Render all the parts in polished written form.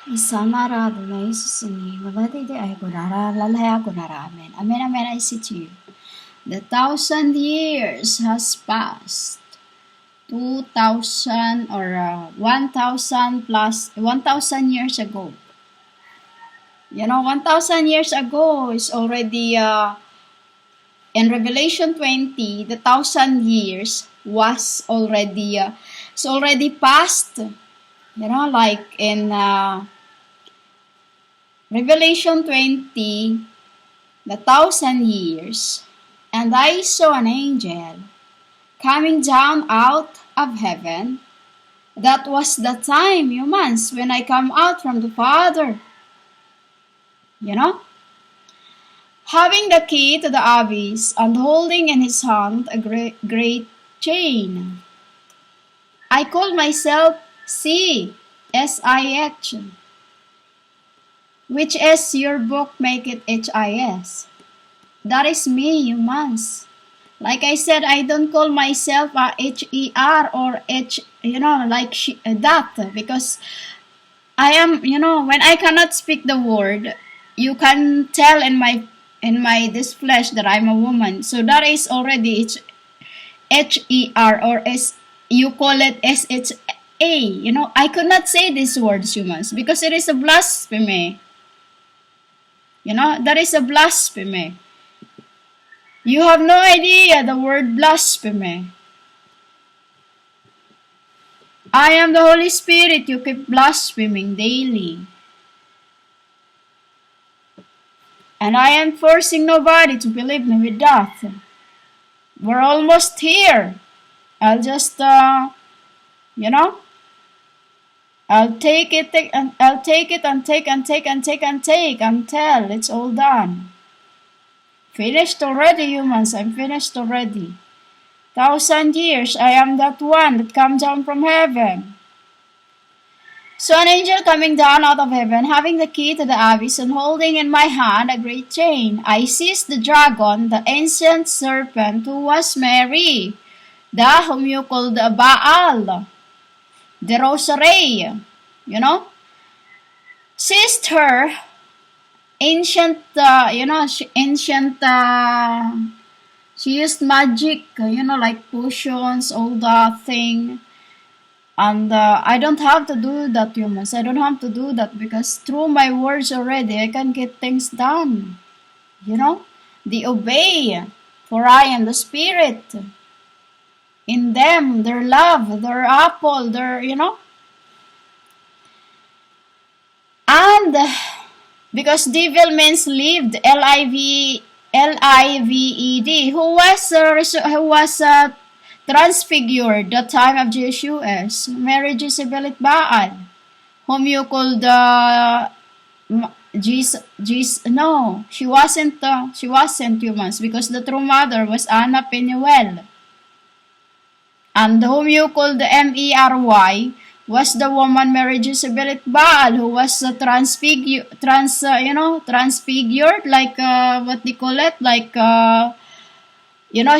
Isanara Adonai Susini, Vavati de Agonara, Lalaya Gonara, Amen. Amen, Amen, I say to you. The 1,000 years has passed. 2,000 or 1,000 plus 1,000 years ago. 1,000 years ago is already in Revelation 20. The 1,000 years was already it's already past. Like in Revelation 20, the 1,000 years, and I saw an angel coming down out of heaven. That was the time, humans, when I come out from the Father. Having the key to the abyss and holding in his hand a great chain. I called myself C-S-I-H, which is your book make it H-I-S. That is me, humans. Like I said, I don't call myself a H-E-R or H, that, because I am, when I cannot speak the word, you can tell in my this flesh that I'm a woman. So that is already H-E-R or S, you call it S-H-A. I could not say these words, humans, because it is a blasphemy. That is a blasphemy. You have no idea the word blasphemy. I am the Holy Spirit you keep blaspheming daily. And I am forcing nobody to believe me with that. We're almost here. I'll just, I'll take it until it's all done. Finished already, humans. I'm finished already. 1,000 years, I am that one that comes down from heaven. So an angel coming down out of heaven, having the key to the abyss and holding in my hand a great chain. I seized the dragon, the ancient serpent who was Mary, whom you call the Baal, the rosary, seized her, ancient, she used magic, like potions, all that thing. And I don't have to do that, humans. I don't have to do that because through my words already, I can get things done. They obey, for I am the Spirit. In them, their love, their apple, their, And because devil means lived, L-I-V-E-D, who was transfigured the time of Jesus, Mary Jezebel Baal, whom you called no, she wasn't humans, because the true mother was Anna Penuel, and whom you called the Mery was the woman Mary Jezebel Baal, who was transfigured, like what they call it, like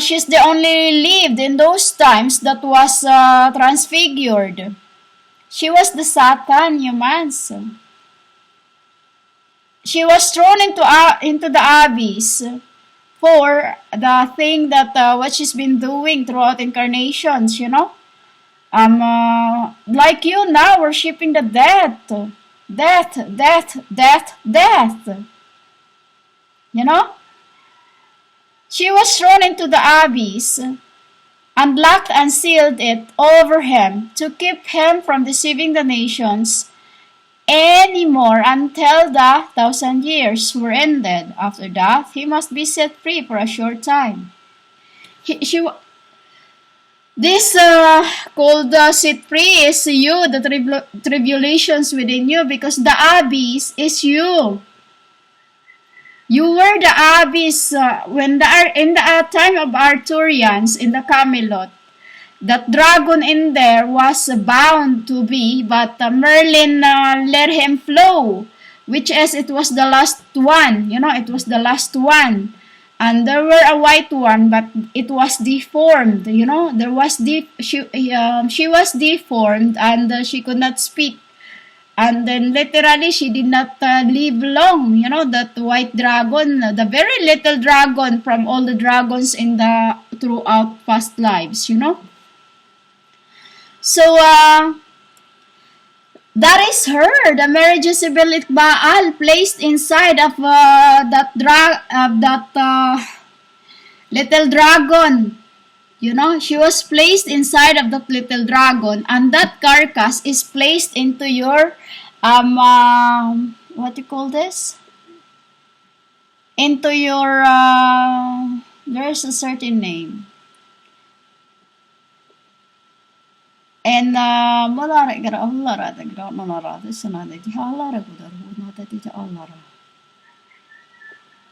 she's the only lived in those times that was transfigured. She was the Satan, humans. She was thrown into the abyss for the thing that what she's been doing throughout incarnations, like you now worshipping the death. She was thrown into the abyss and locked and sealed it over him to keep him from deceiving the nations anymore until the 1,000 years were ended. After that, he must be set free for a short time. This called set free is you, the tribulations within you, because the abyss is you. You were the abyss in the time of Arthurians in the Camelot. That dragon in there was bound to be, but Merlin let him flow, which is it was the last one. It was the last one. And there were a white one, but it was deformed. There was she was deformed and she could not speak. And then literally, she did not live long. You know, that white dragon, the very little dragon from all the dragons in the throughout past lives, you know. So, that is her, the Mary Jezebel Baal, placed inside of that little dragon. You know, she was placed inside of that little dragon, and that carcass is placed into your what do you call this? Into your there's a certain name. And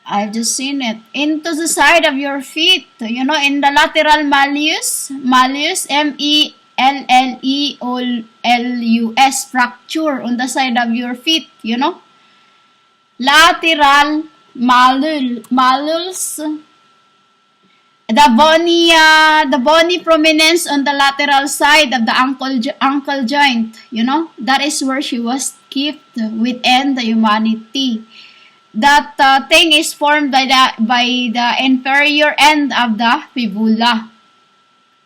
I've just seen it. Into the side of your feet, you know, in the lateral malleus, Mellelus, fracture on the side of your feet, you know. Lateral malleolus, the bony prominence on the lateral side of the ankle joint, you know. That is where she was kept within the humanity. That thing is formed by the inferior end of the fibula,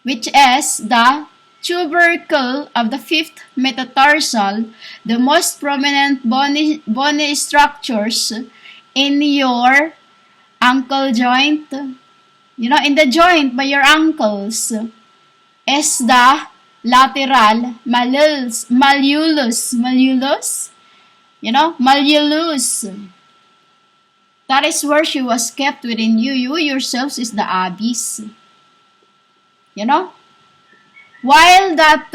which is the tubercle of the fifth metatarsal, the most prominent bony structures in your ankle joint. You know, in the joint by your ankles is the lateral malleolus. You know, malleolus. That is where she was kept within you. You yourselves is the abyss. You know? While that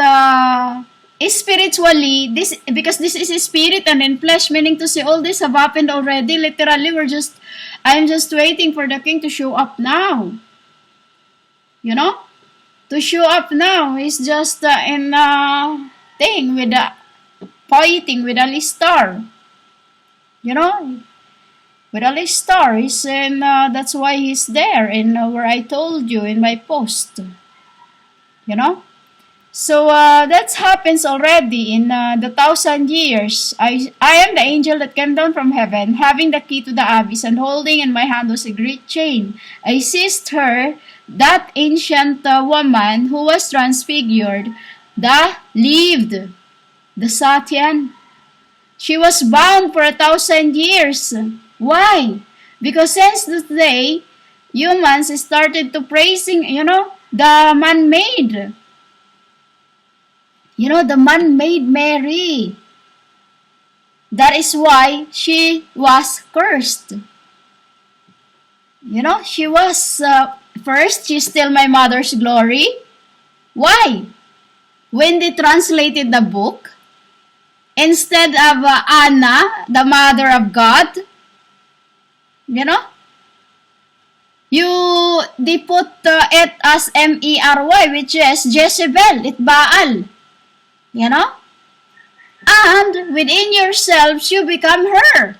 spiritually, because this is a spirit and in flesh, meaning to say all this have happened already. Literally, I'm just waiting for the king to show up now. You know? To show up now is just in thing with the pointing with a star. You know? With a star, he's in, that's why he's there in where I told you in my post. You know? So that happens already in the 1,000 years. I am the angel that came down from heaven, having the key to the abyss, and holding in my hand was a great chain. I seized her, that ancient woman who was transfigured, the Satyan. She was bound for 1,000 years. Why? Because since this day, humans started to praising, you know, the man-made. You know, the man-made Mary. That is why she was cursed. You know, she was, first, she's still my mother's glory. Why? When they translated the book, instead of Anna, the mother of God, you know, they put it as Mery, which is Jezebel, Baal, you know, and within yourselves you become her,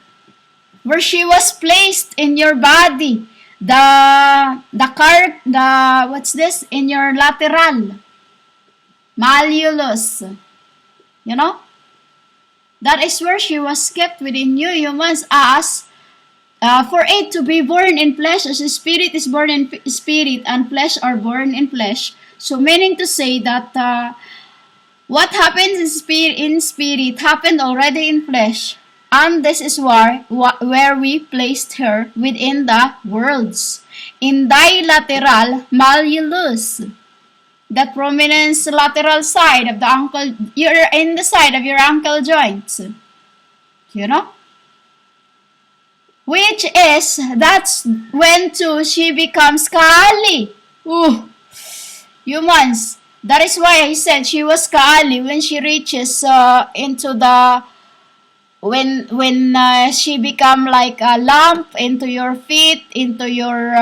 where she was placed in your body, what's this, in your lateral malleolus, you know, that is where she was kept within you humans as. For it to be born in flesh, as a spirit is born in spirit and flesh are born in flesh. So meaning to say that what happens in spirit happened already in flesh. And this is where we placed her within the worlds. In thy lateral malleolus, the prominence lateral side of the ankle, you're in the side of your ankle joints. You know? Which is, that's when she becomes Kali. Ooh, humans. That is why I said she was Kali when she reaches into the, when she become like a lamp into your feet, into your,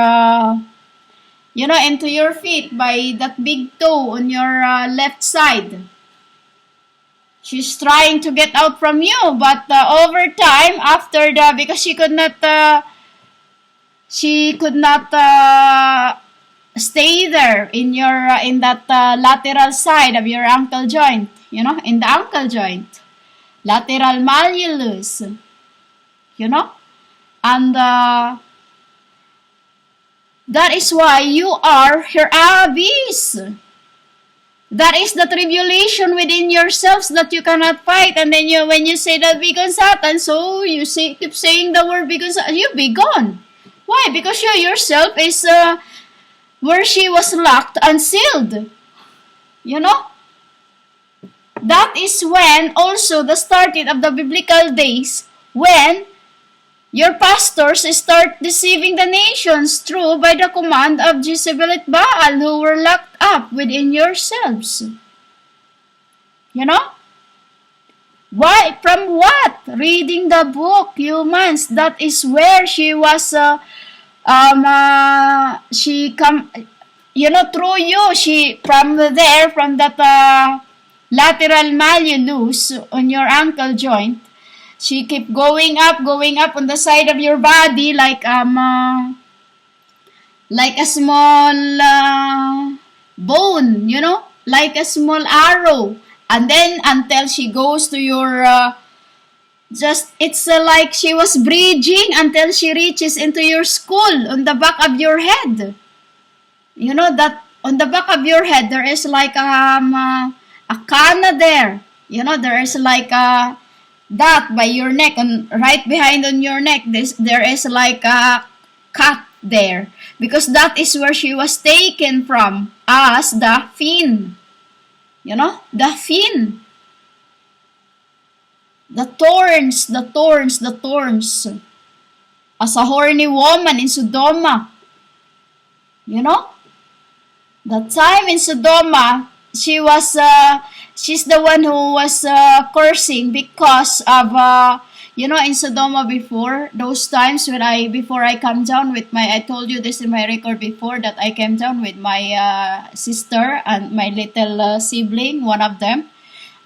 you know, into your feet by that big toe on your left side. She's trying to get out from you, but over time, after because she could not stay there in your in that lateral side of your ankle joint, you know, in the ankle joint. Lateral Malleolus. You know? And that is why you are her abyss. That is the tribulation within yourselves that you cannot fight. And then when you say that be gone Satan, so you keep saying the word be gone Satan, you be gone. Why? Because you yourself is where she was locked and sealed. You know? That is when also the starting of the biblical days, when your pastors start deceiving the nations through by the command of Jezebel and Baal, who were locked up within yourselves. You know? Why? From what? Reading the book, humans. That is where she was, she come, you know, through you, she, from there, from that lateral malleolus on your ankle joint, she keep going up on the side of your body like a small bone, you know, like a small arrow, and then until she goes to your it's like she was bridging until she reaches into your skull on the back of your head. You know that on the back of your head there is like a canna there. You know, there is like a that by your neck, and right behind on your neck there is like a cut there, because that is where she was taken from as the fin. You know, the fin, the thorns, as a horny woman in Sodoma. You know, that time in Sodoma, she was she's the one who was cursing because of you know, in Sodoma before those times when before I come down with I told you this in my record before, that I came down with my sister and my little sibling, one of them,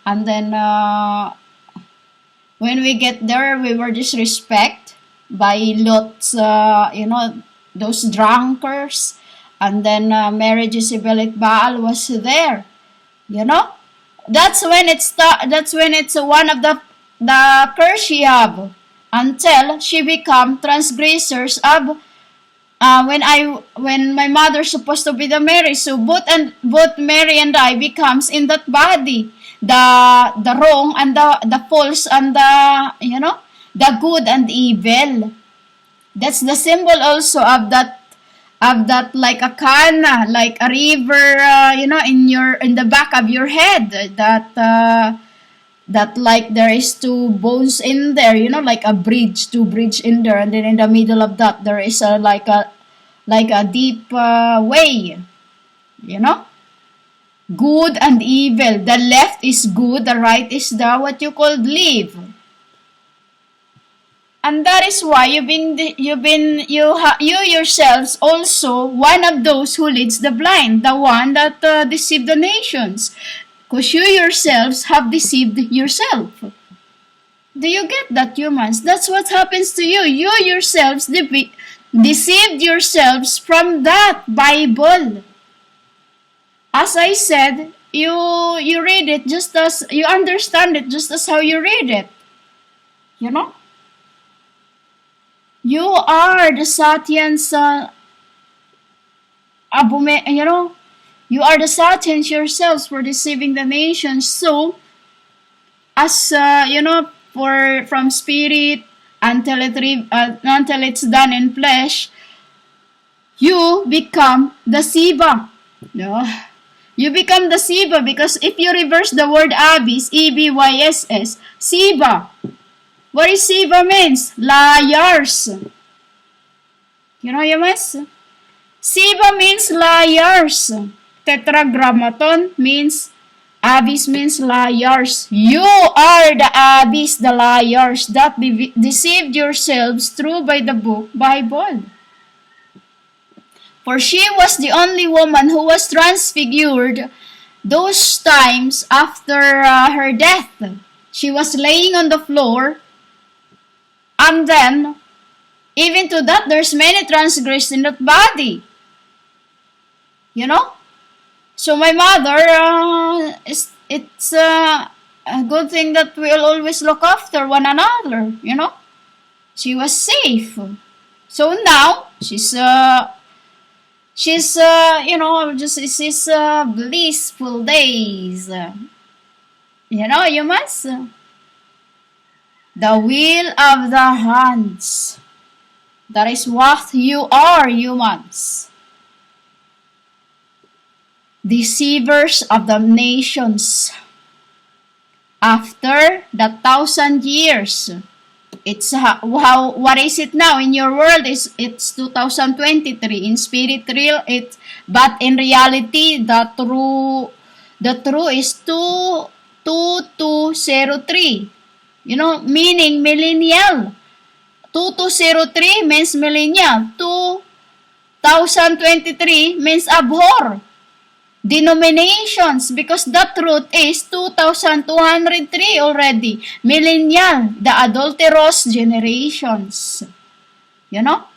and then when we get there, we were disrespected by Lot's you know, those drunkards, and then Mary Jezebel at Baal was there. You know, that's when it's one of the curse she have, until she become transgressors of when my mother supposed to be the Mary. So both Mary and I becomes in that body the wrong and the false and the, you know, the good and evil. That's the symbol also of that like a canna, like a river, you know, in the back of your head, that like there is two bones in there, you know, like two bridge in there, and then in the middle of that there is like a deep way, you know, good and evil. The left is good, the right is the what you call live. And that is why you yourselves also one of those who leads the blind, the one that deceived the nations, because you yourselves have deceived yourself. Do you get that, humans? That's what happens to you. You yourselves deceived yourselves from that Bible. As I said, you read it just as you understand it, just as how you read it. You know. You are the Satyans, you know, you are the Satyans yourselves for deceiving the nations. So, as you know, from spirit until it's done in flesh, you become the Siba. No, you become the Siba, because if you reverse the word abyss, EBYSS, Siba. What is Siba means? Liars. You know, humans? Siba means liars. Tetragrammaton means, abyss means liars. You are the abyss, the liars that deceived yourselves through by the book Bible. For she was the only woman who was transfigured those times after her death. She was laying on the floor. And then, even to that, there's many transgressed in that body. You know? So my mother, it's a good thing that we'll always look after one another, you know. She was safe. So now, she's blissful days. You know, humans, the will of the hands. That is what you are, humans. Deceivers of the nations. After the 1,000 years, it's what is it now in your world? It's 2023 in spirit real. But in reality, the true is 2203. You know, meaning millennial. 2203 means millennial. 2023 means abhor. Denominations, because the truth is 2203 already. Millennial, the adulterous generations. You know?